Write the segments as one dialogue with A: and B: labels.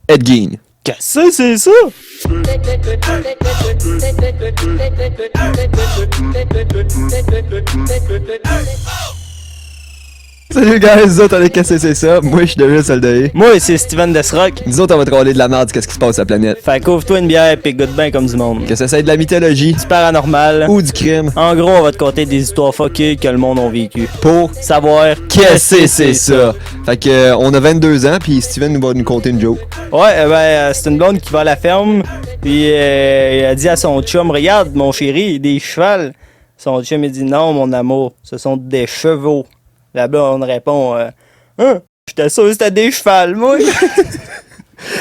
A: Ed Gein.
B: Qu'est-ce que c'est ça?
A: Salut guys, nous autres on est Qu'est-ce que c'est ça? Moi je suis David Soldaé.
B: Moi, c'est Steven Desrock.
A: Nous autres on va te rôler de la merde, qu'est-ce qui se passe sur la planète.
B: Fait qu'ouvre-toi une bière pis goûte bien comme du monde.
A: Que ça soit de la mythologie
B: Du paranormal.
A: ou du crime.
B: En gros, on va te conter des histoires fuckées que le monde a vécues.
A: Pour
B: Savoir
A: Qu'est-ce que c'est ça? Fait que on a 22 ans puis Steven va nous conter une joke.
B: Ouais, c'est une blonde qui va à la ferme, puis elle dit à son chum, regarde mon chéri, des chevals. Son chum il dit non mon amour, ce sont des chevaux. La blonde répond, j'étais sûr que c'était des chevals, moi.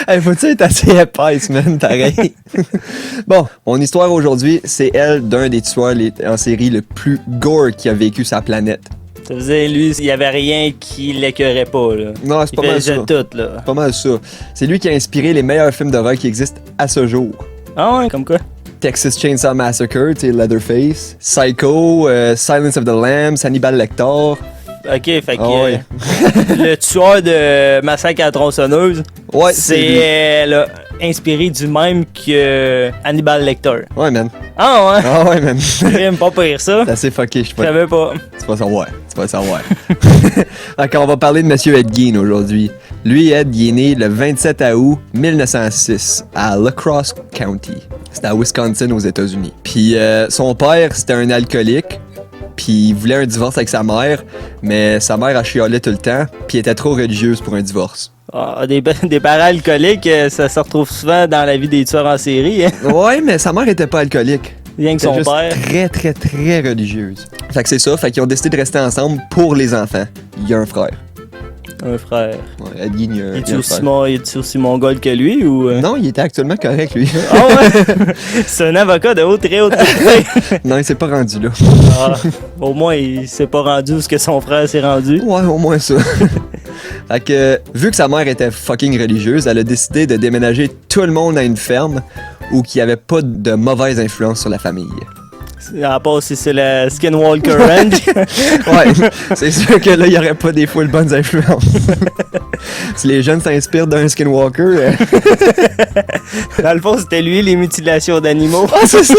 A: Hey, faut-tu être assez épaisse, man, pareil. Bon, mon histoire aujourd'hui, c'est elle d'un des tueurs en série le plus gore qui a vécu sa planète.
B: Ça faisait, lui, il y avait rien qui l'écœurait pas, là.
A: Non, c'est
B: Il
A: pas mal ça.
B: faisait tout, là.
A: Pas mal ça. C'est lui qui a inspiré les meilleurs films d'horreur qui existent à ce jour.
B: Ah ouais, comme quoi?
A: Texas Chainsaw Massacre, tu sais, Leatherface, Psycho, Silence of the Lambs, Hannibal Lecter.
B: Ok, fait que
A: Ah ouais.
B: le tueur de Massacre à la tronçonneuse,
A: Ouais,
B: c'est inspiré du même que Hannibal Lecter.
A: Ouais, man.
B: Ah ouais?
A: Ah ouais, man.
B: J'aime pas pire ça.
A: C'est assez fucké, je sais
B: Je
A: pas.
B: savais pas.
A: Tu vas savoir. Tu vas savoir. D'accord, on va parler de Monsieur Ed Gein aujourd'hui. Lui, Ed, il est né le 27 août 1906 à La Crosse County. C'était à Wisconsin, aux États-Unis. Puis son père, c'était un alcoolique. Puis il voulait un divorce avec sa mère, mais sa mère a chialé tout le temps, puis elle était trop religieuse pour un divorce.
B: Ah, des parents alcooliques, ça se retrouve souvent dans la vie des tueurs en série. Hein?
A: Ouais, mais sa mère était pas alcoolique.
B: Rien que
A: C'était
B: son
A: juste
B: père.
A: très, très, très religieuse. Fait que c'est ça, fait qu'ils ont décidé de rester ensemble pour les enfants. Il y a un frère.
B: Un frère.
A: Ouais, Ed Gein, il y a
B: Es-tu
A: un
B: aussi,
A: frère.
B: es-tu aussi mongol que lui ou.
A: Non, il était actuellement correct, lui.
B: Ah ouais? C'est un avocat de très haute qualité.
A: Non, il s'est pas rendu là.
B: Ah, au moins, il s'est pas rendu où ce que son frère s'est rendu.
A: Ouais, au moins ça. Fait que, vu que sa mère était fucking religieuse, elle a décidé de déménager tout le monde à une ferme où il n'y avait pas de mauvaise influence sur la famille.
B: À part si c'est le Skinwalker Ranch.
A: Ouais, c'est sûr que là, il n'y aurait pas des full bonnes influences. Si les jeunes s'inspirent d'un Skinwalker...
B: Dans le fond, c'était lui, les mutilations d'animaux.
A: Ah, c'est ça!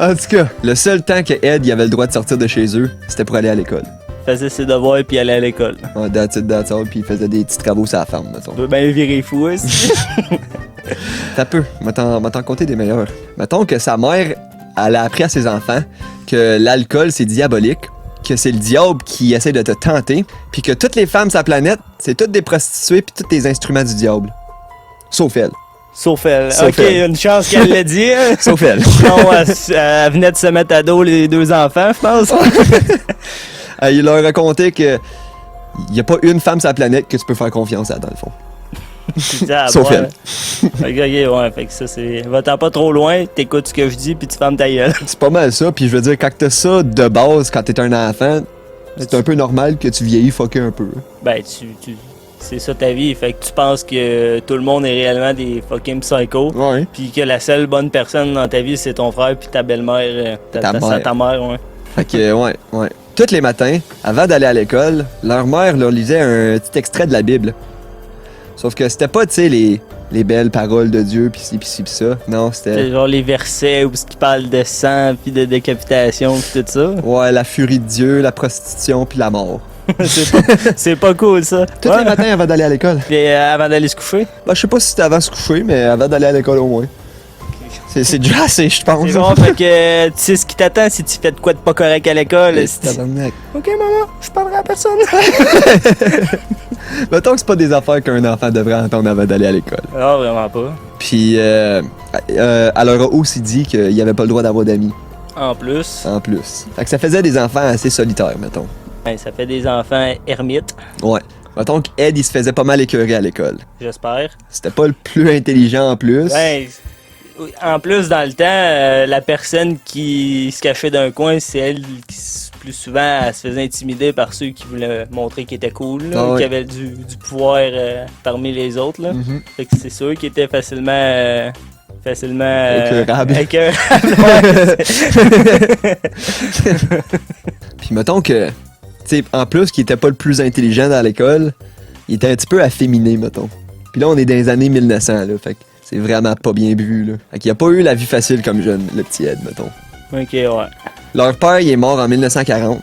A: En tout cas, le seul temps que Ed il avait le droit de sortir de chez eux, c'était pour aller à l'école.
B: Il faisait ses devoirs puis allait à l'école.
A: Ouais, that's it, that's all, puis il faisait des petits travaux sur la ferme, mettons.
B: On peut bien virer fou, hein, si.
A: T'as peu, m'attends compter des meilleurs. Mettons que sa mère, elle a appris à ses enfants que l'alcool, c'est diabolique, que c'est le diable qui essaie de te tenter, puis que toutes les femmes sur la planète, c'est toutes des prostituées puis tous des instruments du diable. Sauf elle.
B: Sauf elle.
A: Sauf
B: Ok,
A: elle.
B: une chance qu'elle l'ait dit. Hein?
A: Sauf elle.
B: Non, elle venait de se mettre à dos les deux enfants, je pense.
A: Il leur a raconté que il y a pas une femme sur la planète que tu peux faire confiance à, dans le fond. Sauf elle.
B: Ok, ouais, fait que ça, c'est. Va-t'en pas trop loin, t'écoutes ce que je dis, puis tu fermes ta gueule.
A: C'est pas mal ça, puis je veux dire, quand t'as ça de base, quand t'es un enfant, c'est un peu normal que tu vieillis fucké un peu.
B: Ben, c'est ça ta vie, fait que tu penses que tout le monde est réellement des fucking psychos.
A: Ouais.
B: Puis que la seule bonne personne dans ta vie, c'est ton frère puis ta belle-mère.
A: Ta mère.
B: Ta mère, ouais.
A: Fait que, ouais. Tous les matins, avant d'aller à l'école, leur mère leur lisait un petit extrait de la Bible. Sauf que c'était pas, tu sais, les belles paroles de Dieu, pis ci, pis ci, pis ça. Non,
B: C'est
A: c'était...
B: genre les versets où ce qui parle de sang, puis de décapitation, puis tout ça.
A: Ouais, la furie de Dieu, la prostitution, puis la mort.
B: c'est pas cool, ça.
A: Tous les matins avant d'aller à l'école.
B: Puis avant d'aller se coucher.
A: Ben, je sais pas si c'était avant de se coucher, mais avant d'aller à l'école au moins. C'est déjà assez, je pense.
B: C'est bon, fait que tu sais ce qui t'attend si tu fais de quoi de pas correct à l'école.
A: Et
B: si
A: c'est tabarnak.
B: Ok, maman, je parlerai à personne.
A: Mettons que c'est pas des affaires qu'un enfant devrait entendre avant d'aller à l'école.
B: Non, vraiment pas.
A: Puis, elle leur a aussi dit qu'il n'y avait pas le droit d'avoir d'amis,
B: En plus,
A: en plus. Fait que ça faisait des enfants assez solitaires, mettons.
B: ben, ça fait des enfants ermites,
A: Ouais. Mettons qu'Ed, il se faisait pas mal écœurer à l'école.
B: j'espère.
A: C'était pas le plus intelligent en plus.
B: Ben, en plus, dans le temps, la personne qui se cachait d'un coin, c'est elle qui, plus souvent, elle se faisait intimider par ceux qui voulaient montrer qu'ils étaient cool, là,
A: Ah ouais.
B: qui avaient du pouvoir parmi les autres. Là.
A: Mhm.
B: Fait que c'est ceux qui étaient facilement
A: Écœurables.
B: écœurables, ouais.
A: Puis mettons que, tu sais, en plus qu'il était pas le plus intelligent dans l'école, il était un petit peu afféminé, mettons. Puis là, on est dans les années 1900, là. Fait que c'est vraiment pas bien vu, là. Fait qu'il a pas eu la vie facile comme jeune, le petit Ed, mettons.
B: Ok, ouais.
A: Leur père, il est mort en 1940.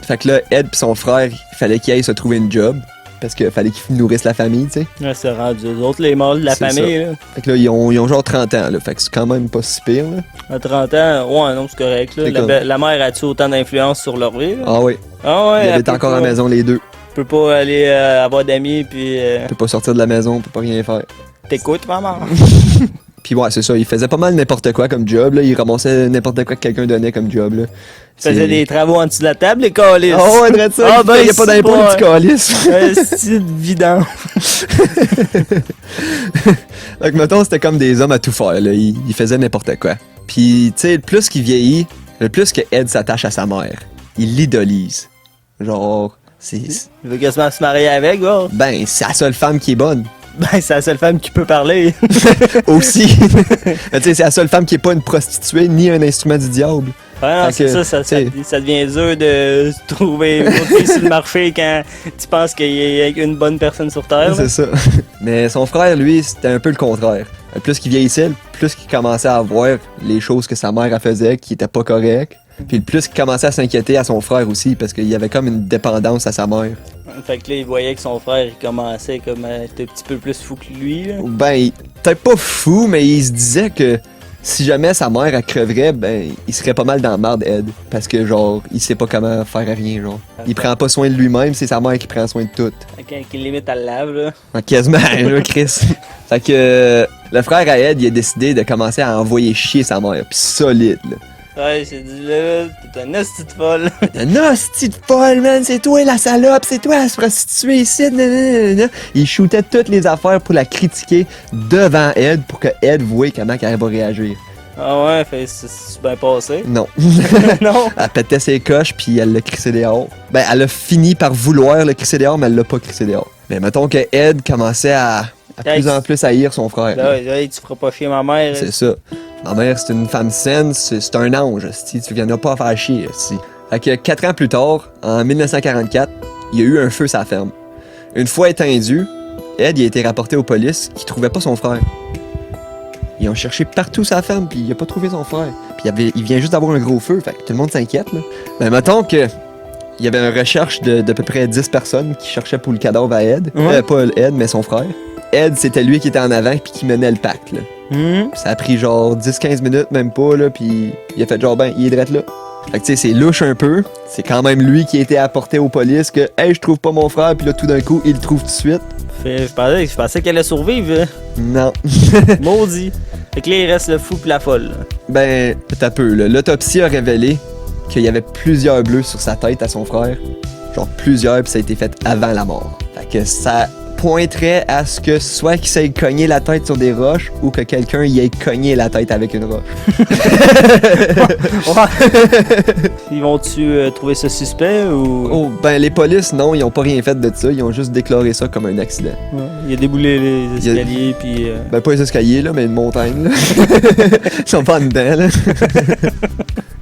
A: Fait que là, Ed pis son frère, il fallait qu'ils aillent se trouver une job. Parce qu'il fallait qu'ils nourrissent la famille, tu sais.
B: Ouais, c'est rendu eux autres, les morts de la
A: C'est
B: famille, là.
A: Fait que là, ils ont genre 30 ans, là. Fait que c'est quand même pas si pire, là.
B: À 30 ans, ouais, non, c'est correct, là.
A: C'est comme-
B: La mère a-tu autant d'influence sur leur vie, là?
A: Ah oui.
B: Ah ouais,
A: Ils
B: elle
A: habitent
B: peut
A: encore à
B: pas-
A: la maison, les deux.
B: peut pas aller avoir d'amis, puis
A: Peut pas sortir de la maison, peut pas rien faire.
B: t'écoutes, maman.
A: Puis ouais, c'est ça, il faisait pas mal n'importe quoi comme job, là. Il ramassait n'importe quoi que quelqu'un donnait comme job, là.
B: Faisait des travaux en dessous de la table, les calices.
A: Oh ouais, drette ça.
B: Ah, ben,
A: il y a pas
B: c'est
A: d'impôt,
B: pas-
A: le petit calice.
B: C'est vidant.
A: Fait que mettons, c'était comme des hommes à tout faire, là. Il faisait n'importe quoi. Puis, tu sais, le plus qu'il vieillit, le plus que Ed s'attache à sa mère. Il l'idolise. Genre, c'est.
B: Il veut quasiment se marier avec, gars.
A: Ben, c'est la seule femme qui est bonne.
B: Ben, c'est la seule femme qui peut parler.
A: Aussi. Mais tu sais, c'est la seule femme qui est pas une prostituée ni un instrument du diable.
B: Ouais, non,
A: Fait
B: c'est
A: que,
B: ça,
A: t'sais-
B: ça devient dur de se trouver une autre fille sur le marché quand tu penses qu'il y a une bonne personne sur Terre. là.
A: C'est ça. Mais son frère, lui, c'était un peu le contraire. Plus qu'il vieillissait, plus qu'il commençait à voir les choses que sa mère elle faisait qui étaient pas correctes. Puis le plus qu'il commençait à s'inquiéter à son frère aussi, parce qu'il y avait comme une dépendance à sa mère.
B: Fait que là, il voyait que son frère, il commençait comme à être un petit peu plus fou que lui. Là.
A: Ben, peut-être pas fou, mais il se disait que si jamais sa mère elle creverait, ben, il serait pas mal dans la merde, Ed. Parce que, genre, il sait pas comment faire rien, genre. Il prend pas soin de lui-même, c'est sa mère qui prend soin de tout.
B: Quand il limite à le lave, là.
A: Ah, quasiment, là, Chris. Fait que le frère à Ed, il a décidé de commencer à envoyer chier sa mère, pis solide, là.
B: Ouais, j'ai dit là, t'es un hostie de folle.
A: Un hostie de folle, man, c'est toi la salope, c'est toi la prostituée ici, nanana. Il shootait toutes les affaires pour la critiquer devant Ed pour que Ed voie comment elle va réagir.
B: Ah ouais, fait c'est bien passé.
A: Non.
B: Non.
A: Elle pétait ses coches puis elle l'a crissé dehors. Ben, elle a fini par vouloir le crisser dehors, mais elle l'a pas crissé dehors. Mais mettons que Ed commençait à plus en plus haïr son frère.
B: Là, ouais, tu feras pas chier ma mère.
A: C'est ça. Ma mère, c'est une femme saine, c'est un ange, esti. Tu viendras pas à faire chier, esti. Fait que 4 ans plus tard, en 1944, il y a eu un feu sur la ferme. Une fois étendu, Ed il a été rapporté aux polices qui trouvaient pas son frère. Ils ont cherché partout sur la ferme, puis il a pas trouvé son frère. Puis il vient juste d'avoir un gros feu, fait que tout le monde s'inquiète, là. Ben, mettons que il y avait une recherche de peu près 10 personnes qui cherchaient pour le cadavre à Ed.
B: Ouais.
A: Pas Ed, mais son frère. Ed, c'était lui qui était en avant puis qui menait le pacte, là. Ça a pris genre 10-15 minutes, même pas, là, puis il a fait genre, ben, il est drette là. Fait que tu sais, c'est louche un peu. C'est quand même lui qui a été apporté aux polices que, hey, je trouve pas mon frère, puis là, tout d'un coup, il le trouve tout de suite.
B: Je pensais qu'elle allait survivre. Hein.
A: Non.
B: Maudit. Fait que là, il reste le fou pis la folle. Là.
A: Ben, t'as peu, là. L'autopsie a révélé qu'il y avait plusieurs bleus sur sa tête à son frère. Genre plusieurs, puis ça a été fait avant la mort. Fait que ça pointerait à ce que soit qu'il s'aille cogner la tête sur des roches ou que quelqu'un y ait cogné la tête avec une roche.
B: Ils vont-tu trouver ça suspect ou.
A: Oh, ben les polices, non, ils ont pas rien fait de ça, ils ont juste déclaré ça comme un accident.
B: Ouais, il a déboulé les escaliers puis.
A: Ben pas les escaliers, là, mais une montagne, là. Ils sont pas en dedans, là.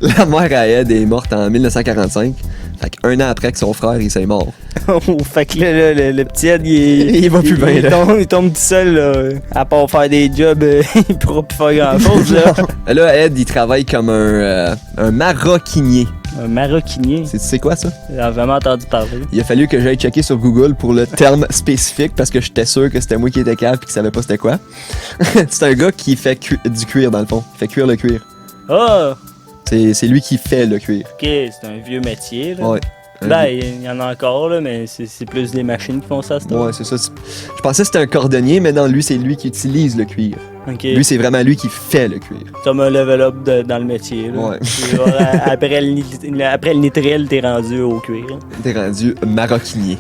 A: La mère à Ed est morte en 1945, fait qu'un an après que son frère, il s'est mort.
B: Fait que là, le petit Ed, il
A: va plus bien, là.
B: Il tombe tout seul, là. À part faire des jobs, il pourra plus faire grand-chose, là.
A: Là, Ed, il travaille comme un maroquinier.
B: Un maroquinier.
A: Tu sais quoi, ça?
B: J'ai vraiment entendu parler.
A: Il a fallu que j'aille checker sur Google pour le terme spécifique parce que j'étais sûr que c'était moi qui étais cave et qui savait pas c'était quoi. C'est un gars qui fait du cuir, dans le fond. Il fait cuire le cuir.
B: Ah!
A: C'est lui qui fait le cuir.
B: Ok, c'est un vieux métier, là.
A: Ouais.
B: Ben, il y en a encore, là, mais c'est plus des machines qui font ça, c'est
A: Ouais, c'est ça. Je pensais que c'était un cordonnier, mais non, lui, c'est lui qui utilise le cuir.
B: Ok.
A: Lui, c'est vraiment lui qui fait le cuir.
B: Comme un level up dans le métier, là.
A: Ouais.
B: Et genre, après le nitrel, t'es rendu au cuir.
A: T'es rendu maroquinier.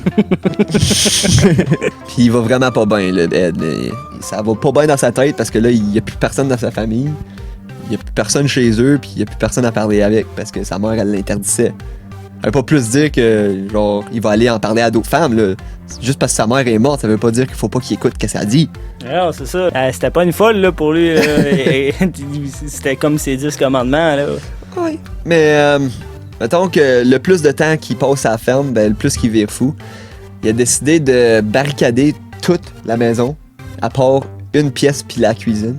A: Puis il va vraiment pas bien, là, Ed. Ça va pas bien dans sa tête parce que là, il y a plus personne dans sa famille. Il y a plus personne chez eux, puis il y a plus personne à parler avec parce que sa mère, elle l'interdisait. Elle veut pas plus dire que, genre, il va aller en parler à d'autres femmes, là. Juste parce que sa mère est morte, ça veut pas dire qu'il faut pas qu'il écoute ce qu'elle dit.
B: Non, c'est ça. C'était pas une folle, là, pour lui. C'était comme ses 10 commandements, là.
A: Oui. Mais, mettons que le plus de temps qu'il passe à la ferme, ben, le plus qu'il vire fou. Il a décidé de barricader toute la maison, à part une pièce puis la cuisine.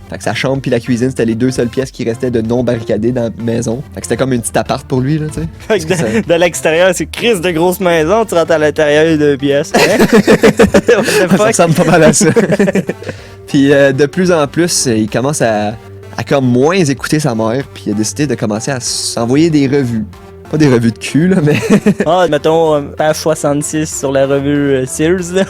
A: Fait que sa chambre puis la cuisine, c'était les 2 seules pièces qui restaient de non barricadées dans la maison. Fait que c'était comme une petite appart pour lui, là, tu sais.
B: Fait que de l'extérieur, c'est crise de grosse maison, tu rentres à l'intérieur de 2 pièces. Hein? What the
A: Ça
B: fuck?
A: ressemble pas mal à ça. Puis de plus en plus, il commence à comme moins écouter sa mère, puis il a décidé de commencer à s'envoyer des revues. Pas des revues de cul, là, mais...
B: Ah, mettons, page 66 sur la revue Sears, là.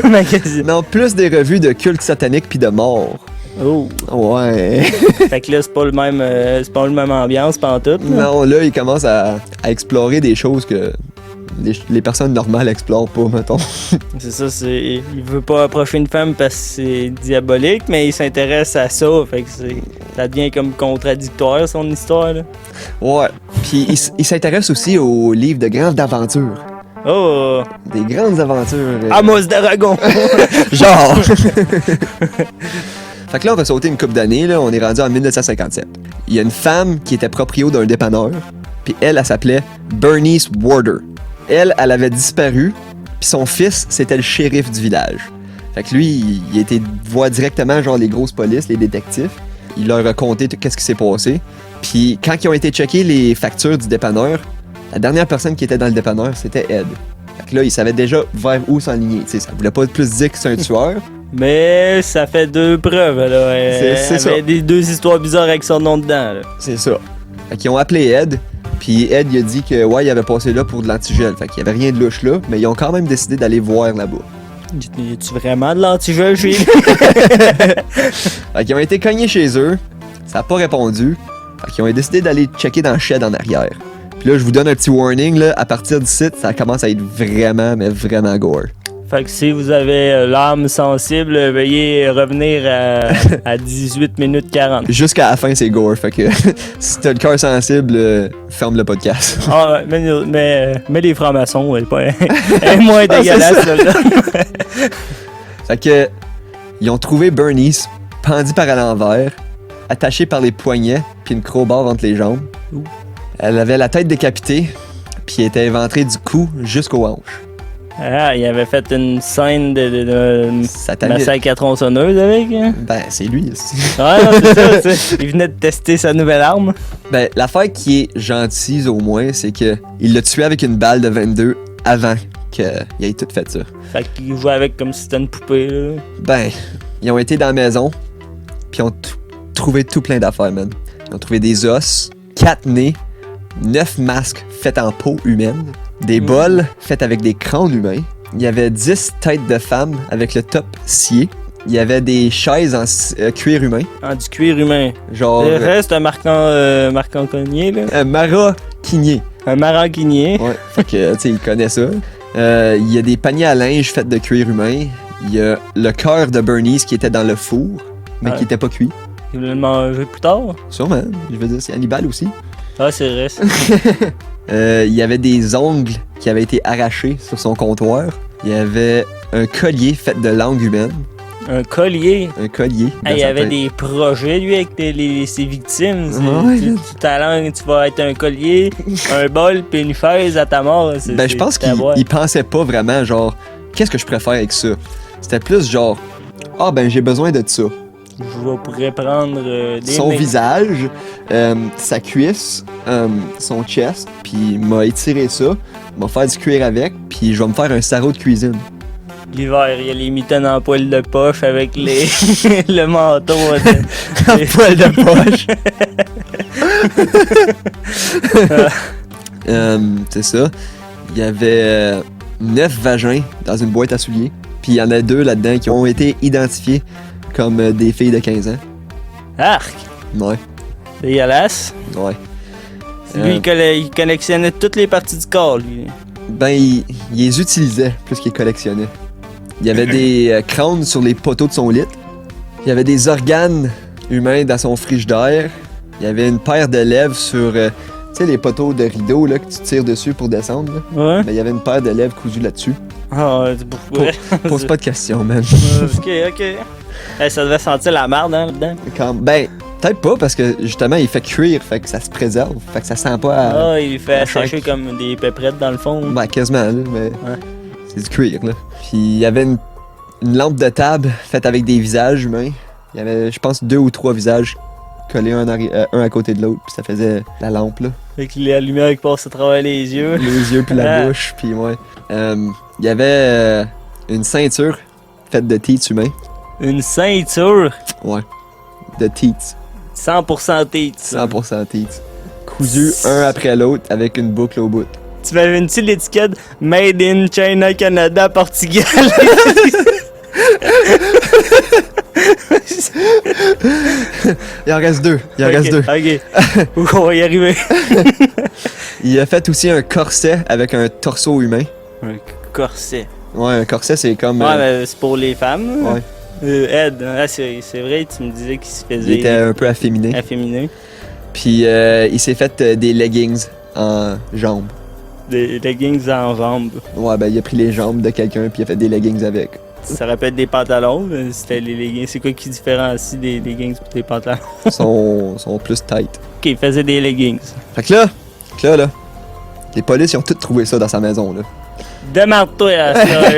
B: Magazine.
A: Non, plus des revues de culte satanique puis de mort.
B: Oh.
A: Ouais.
B: Fait que là, c'est pas le même ambiance, pantoute. Là.
A: Non, là, il commence à explorer des choses que les personnes normales explorent pas, mettons.
B: C'est ça, il veut pas approcher une femme parce que c'est diabolique, mais il s'intéresse à ça, fait que ça devient comme contradictoire, son histoire, là.
A: Ouais. Puis il s'intéresse aussi aux livres de grandes aventures.
B: Oh!
A: Des grandes aventures.
B: Amos d'Aragon!
A: Genre! Fait que là, on va sauter une couple d'années, là, on est rendu en 1957. Il y a une femme qui était proprio d'un dépanneur, puis elle s'appelait Bernice Warder. Elle avait disparu, puis son fils, c'était le shérif du village. Fait que lui, il était voir directement genre les grosses polices, les détectives. Il leur a conté qu'est-ce qui s'est passé. Puis quand ils ont été checker les factures du dépanneur, la dernière personne qui était dans le dépanneur, c'était Ed. Fait que là, il savait déjà vers où s'enligner. Tu sais, ça voulait pas plus dire que c'est un tueur.
B: Mais ça fait 2 preuves, là.
A: C'est ça.
B: Il y avait des 2 histoires bizarres avec son nom dedans, là.
A: C'est ça. Fait qu'ils ont appelé Ed, puis Ed, il a dit que, ouais, il avait passé là pour de l'antigel. Fait qu'il y avait rien de louche là, mais ils ont quand même décidé d'aller voir là-bas.
B: Y a-tu vraiment de l'antigel chez lui?
A: Fait qu'ils ont été cognés chez eux, ça a pas répondu. Fait qu'ils ont décidé d'aller checker dans le shed en arrière. Puis là, je vous donne un petit warning, là, à partir du site, ça commence à être vraiment, mais vraiment gore.
B: Fait que si vous avez l'âme sensible, veuillez revenir à 18 minutes 40.
A: Jusqu'à la fin, c'est gore. Fait que si t'as le cœur sensible, ferme le podcast.
B: Ah, mais les francs-maçons, elle est moins dégueulasse, là.
A: Fait que, ils ont trouvé Bernice pendue par à l'envers, attachée par les poignets, puis une crowbar entre les jambes.
B: Ouh.
A: Elle avait la tête décapitée, puis elle était éventrée du cou jusqu'aux hanches.
B: Ah, il avait fait une scène de
A: Satanique.
B: massacre à tronçonneuse avec. Hein?
A: Ben, c'est lui. aussi.
B: Ouais, non, c'est ça, tu sais. Il venait de tester sa nouvelle arme.
A: Ben, l'affaire qui est gentille au moins, c'est que il l'a tué avec une balle de 22 avant qu'il ait tout fait ça.
B: Fait qu'il jouait avec comme si c'était une poupée, là.
A: Ben, ils ont été dans la maison, puis ils ont trouvé tout plein d'affaires, man. Ils ont trouvé des os, 4 nez, 9 masques faits en peau humaine, des bols faits avec des crânes humains. Il y avait 10 têtes de femmes avec le top scié. Il y avait des chaises en cuir humain.
B: En du cuir humain.
A: Genre.
B: Le reste, un Marc-Antoigné, là.
A: Un maroquinier.
B: Un maroquinier.
A: Ouais, fait que, tu sais, il connaît ça. Il y a des paniers à linge faits de cuir humain. Il y a le cœur de Bernice qui était dans le four, mais qui était pas cuit.
B: Il voulait le manger plus tard.
A: Sûrement. Je veux dire, c'est Hannibal aussi.
B: Ah, c'est vrai. Ça.
A: Il y avait des ongles qui avaient été arrachés sur son comptoir. Il y avait un collier fait de langue humaine.
B: Un collier.
A: Un collier.
B: Il y avait des projets, lui, avec ses victimes.
A: Ouais,
B: Ta langue, tu vas être un collier, un bol, puis une chaise à ta mort.
A: Ben, je pense qu'il pensait pas vraiment, genre, qu'est-ce que je préfère avec ça? C'était plus genre, ah, ben, j'ai besoin de ça.
B: Je pourrais prendre
A: son visage, sa cuisse, son chest, puis m'a étiré ça, m'a fait du cuir avec, puis je vais me faire un sarrau de cuisine.
B: L'hiver, il y a les mitaines en poil de poche avec le manteau.
A: En poil de poche. C'est ça. Il y avait 9 vagins dans une boîte à souliers, puis il y en a 2 là-dedans qui ont été identifiés comme des filles de 15 ans.
B: Arc!
A: Ouais.
B: Dégueulasse.
A: Ouais.
B: Lui, il collectionnait toutes les parties du corps, lui.
A: Ben, il les utilisait plus qu'il collectionnait. Il y avait des crânes sur les poteaux de son lit. Il y avait des organes humains dans son frigidaire. Il y avait une paire de lèvres sur, tu sais, les poteaux de rideau là, que tu tires dessus pour descendre. Là.
B: Ouais.
A: Ben, il y avait une paire de lèvres cousues là-dessus.
B: Ah, c'est pourquoi?
A: Pose pas de questions, man.
B: Ok. Hey, ça devait sentir la merde, hein, là-dedans.
A: Ben, peut-être pas, parce que justement, il fait cuire, fait que ça se préserve, fait que ça sent pas à...
B: Ah, il fait sécher comme des péprettes dans le fond.
A: Ben, quasiment, là, mais
B: Ouais.
A: c'est du cuir, là. Puis il y avait une lampe de table faite avec des visages humains. Il y avait, je pense, 2 ou 3 visages collés un à côté de l'autre, puis ça faisait la lampe, là.
B: Avec la lumière qui passe à travers les yeux.
A: Les yeux puis la bouche, puis ouais. Il y avait une ceinture faite de teats humains.
B: Une ceinture.
A: Ouais. De teats.
B: 100% teats.
A: 100% teats. Cousus un après l'autre avec une boucle au bout.
B: Tu m'avais-tu l'étiquette Made in China, Canada, Portugal?
A: Il en reste 2. Il en reste 2.
B: Ok. On va y arriver.
A: Il a fait aussi un corset avec un torseau humain.
B: Un corset.
A: Ouais, un corset, c'est comme...
B: Ouais, mais c'est pour les femmes.
A: Ouais.
B: Ed, c'est vrai, tu me disais qu'il se faisait...
A: Il était un peu afféminé.
B: Afféminé.
A: Puis il s'est fait des leggings en jambes.
B: Des leggings en jambes.
A: Ouais, ben il a pris les jambes de quelqu'un puis il a fait des leggings avec.
B: Ça aurait pu être des pantalons, mais c'était les leggings. C'est quoi qui différencie des leggings et des pantalons?
A: sont plus tight.
B: Ok, il faisait des leggings.
A: Fait que là, les polices ils ont tout trouvé ça dans sa maison, là.
B: Démarre-toi à ça,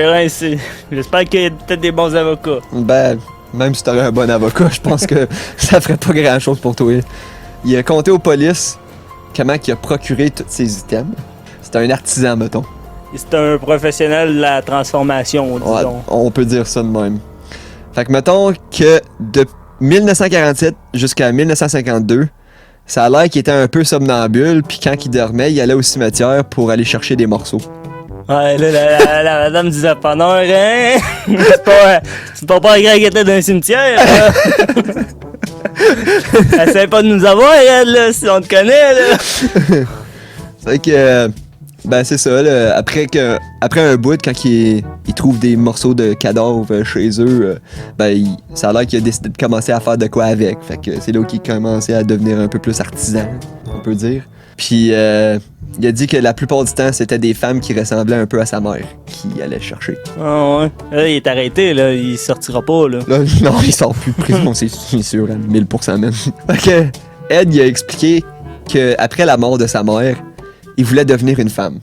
B: J'espère qu'il y a peut-être des bons avocats.
A: Ben, même si t'aurais un bon avocat, je pense que ça ferait pas grand-chose pour toi. Il a compté aux polices comment il a procuré tous ces items. C'était un artisan, mettons.
B: C'est un professionnel de la transformation, disons.
A: Ouais, on peut dire ça de même. Fait que mettons que de 1947 jusqu'à 1952, ça a l'air qu'il était un peu somnambule, puis quand il dormait, il allait au cimetière pour aller chercher des morceaux.
B: Ouais, là, la madame disait pas non, rien. C'est pas grave qu'elle était dans un cimetière. Elle savait pas de nous avoir, elle, là, si on te connaît, là.
A: Fait que, ben c'est ça, là, après un bout, quand il trouve des morceaux de cadavres chez eux, ça a l'air qu'il a décidé de commencer à faire de quoi avec. Fait que c'est là qu'il a commencé à devenir un peu plus artisan, on peut dire. Puis il a dit que la plupart du temps, c'était des femmes qui ressemblaient un peu à sa mère qui allaient chercher.
B: Ah ouais. Là, il est arrêté, là. Il sortira pas, là.
A: Là, non, il sort plus de prison, c'est sûr, à 1000% même. Fait que Ed, il a expliqué qu'après la mort de sa mère, il voulait devenir une femme.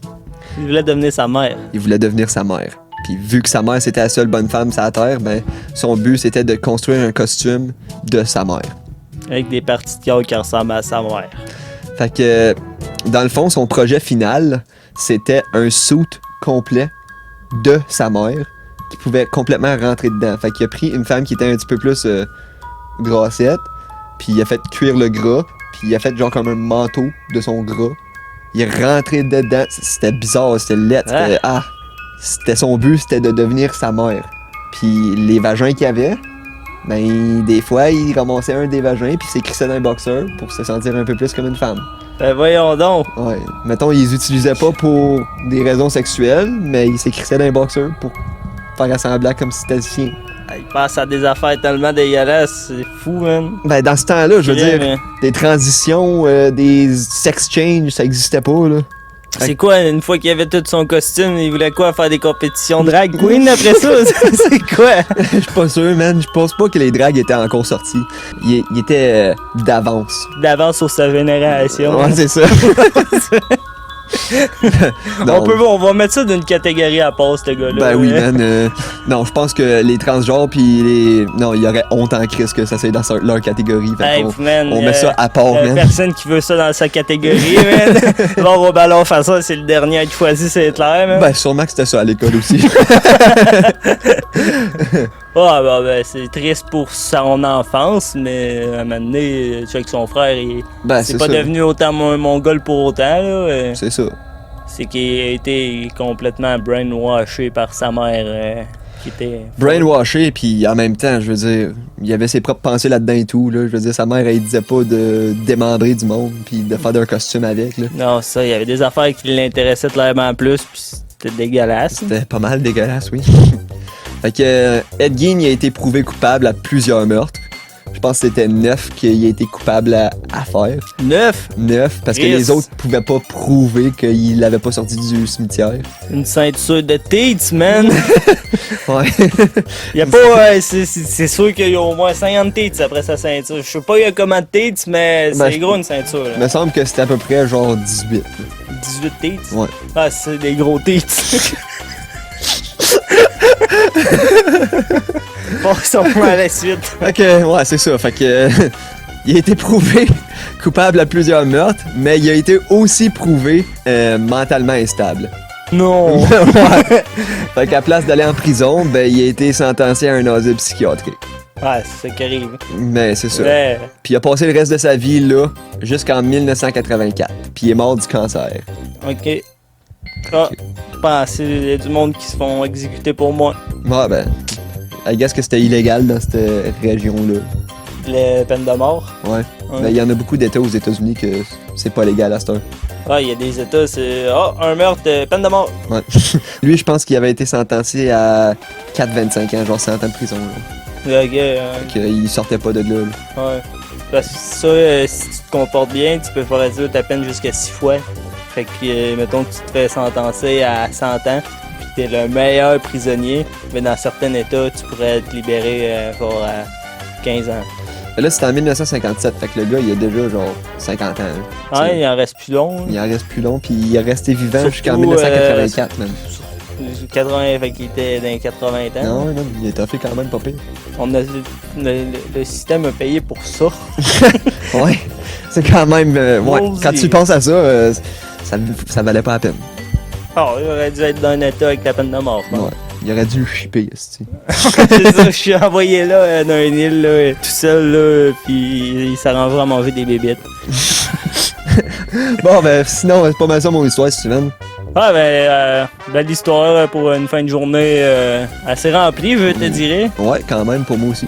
B: Il voulait devenir sa mère.
A: Il voulait devenir sa mère. Puis vu que sa mère, c'était la seule bonne femme sur la Terre, ben, son but, c'était de construire un costume de sa mère.
B: Avec des parties de cœur qui ressemblent à sa mère.
A: Fait que, dans le fond, son projet final, c'était un suit complet de sa mère qui pouvait complètement rentrer dedans. Fait qu'il a pris une femme qui était un petit peu plus grassette, puis il a fait cuire le gras, puis il a fait genre comme un manteau de son gras. Il est rentré dedans. C'était bizarre, c'était laid. C'était son but, c'était de devenir sa mère. Puis les vagins qu'il y avait, ben des fois, il ramassait un des vagins puis il s'écrissait dans un boxeur pour se sentir un peu plus comme une femme.
B: Ben voyons donc.
A: Ouais. Mettons, il les utilisait pas pour des raisons sexuelles, mais il s'écrissait dans un boxeur pour faire semblant comme si c'était le sien.
B: Il passe à des affaires tellement dégueulasses, c'est fou, man.
A: Ben dans ce temps-là, je veux dire, des transitions, des sex change, ça existait pas, là.
B: C'est quoi, une fois qu'il avait tout son costume, il voulait quoi, faire des compétitions drag queen après ça? C'est quoi?
A: Je suis pas sûr, man. Je pense pas que les drags étaient encore sortis. Il était d'avance.
B: D'avance sur sa génération.
A: Ouais, c'est ça.
B: On va mettre ça d'une catégorie à part, ce gars-là.
A: Ben oui, man. Non, je pense que les transgenres pis les... Non, il y aurait honte en crise que ça soit dans leur catégorie. Fait on met ça à part, man.
B: Personne qui veut ça dans sa catégorie, man. Bon, au ballon faire ça, c'est le dernier à être choisi, c'est clair, man.
A: Ben, sûrement que c'était ça à l'école aussi.
B: Ben, c'est triste pour son enfance, mais à un moment donné, tu sais que son frère, c'est pas devenu autant mongol pour autant, là.
A: C'est ça.
B: C'est qu'il a été complètement brainwashé par sa mère, qui était...
A: Brainwashé, puis en même temps, je veux dire, il y avait ses propres pensées là-dedans et tout, là. Je veux dire, sa mère, elle disait pas de démembrer du monde, puis de faire d'un costume avec, là.
B: Non, ça, il y avait des affaires qui l'intéressaient clairement plus, puis c'était dégueulasse.
A: C'était pas mal dégueulasse, oui. Fait que Ed Gein il a été prouvé coupable à plusieurs meurtres. Je pense que c'était 9 qu'il a été coupable à faire.
B: 9?
A: 9, parce que les autres pouvaient pas prouver qu'il l'avait pas sorti du cimetière.
B: Une ceinture de tits, man!
A: Ouais.
B: Y a pas... c'est sûr qu'il y a au moins 50 tits après sa ceinture. Je sais pas il y a comment de tits, mais c'est gros une ceinture.
A: Il me semble que c'était à peu près genre 18. Là.
B: 18 tits?
A: Ouais.
B: Ah, c'est des gros tits. Passons à la suite.
A: Ok, ouais, c'est ça. Fait que. Il a été prouvé coupable à plusieurs meurtres, mais il a été aussi prouvé mentalement instable.
B: Non.
A: Ouais. Fait qu'à place d'aller en prison, ben, il a été sentencé à un asile psychiatrique.
B: Ouais, c'est ça qui arrive.
A: Mais c'est ça.
B: Ouais.
A: Puis il a passé le reste de sa vie là, jusqu'en 1984. Puis il est mort du cancer.
B: Ok. Ah, je pense qu'il y a du monde qui se font exécuter pour moi.
A: Ouais, ben. I guess que c'était illégal dans cette région-là.
B: Les peines de mort.
A: Ouais.
B: Ouais.
A: Ben, il y en a beaucoup d'États aux États-Unis que c'est pas légal à cette heure.
B: Ouais, il y a des États, c'est. Ah, un meurtre, peine de mort.
A: Ouais. Lui, je pense qu'il avait été sentencé à 4-25 ans, genre 100 ans de prison. Là.
B: Ok,
A: Fait qu'il sortait pas de là.
B: ouais. Parce que ça, si tu te comportes bien, tu peux faire réduire ta peine jusqu'à 6 fois. Fait que, mettons que tu te fais sentencer à 100 ans, puis t'es le meilleur prisonnier, mais dans certains États, tu pourrais être libéré pour 15 ans.
A: Là, c'était en 1957, fait que le gars, il a déjà genre 50 ans. Là.
B: Ouais, il en reste plus long.
A: Il en reste plus long, puis il est resté vivant
B: Surtout,
A: jusqu'en 1984, même.
B: 80, fait qu'il était dans les 80 ans.
A: Non, non, il est toffé quand même pas pire.
B: On a, le système a payé pour ça.
A: Ouais, c'est quand même... ouais,
B: Maudit.
A: quand tu penses à ça, ça valait pas la peine.
B: Oh, il aurait dû être dans un état avec la peine de mort.
A: Ouais, il aurait dû le shipper, esti.
B: C'est ça, je suis envoyé là, dans une île, là, tout seul, là, puis il s'arrangerait à manger des bébites.
A: Bon, ben, sinon, c'est pas mal ça mon histoire, Steven.
B: Ah, ben, belle histoire pour une fin de journée assez remplie, je te dirais.
A: Ouais, quand même, pour moi aussi.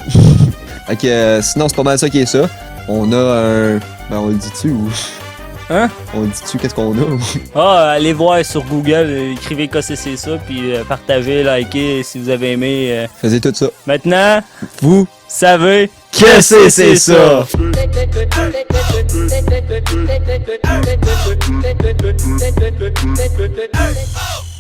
A: Fait que, sinon, c'est pas mal ça qui est ça. On a un... Ben, on le dit-tu ou...
B: Hein?
A: On le dit-tu qu'est-ce qu'on a?
B: Ah, allez voir sur Google, écrivez KCC ça, puis partagez, likez si vous avez aimé.
A: Faisez tout ça.
B: Maintenant,
A: Vous,
B: savez
A: que c'est ça?
C: Thank you.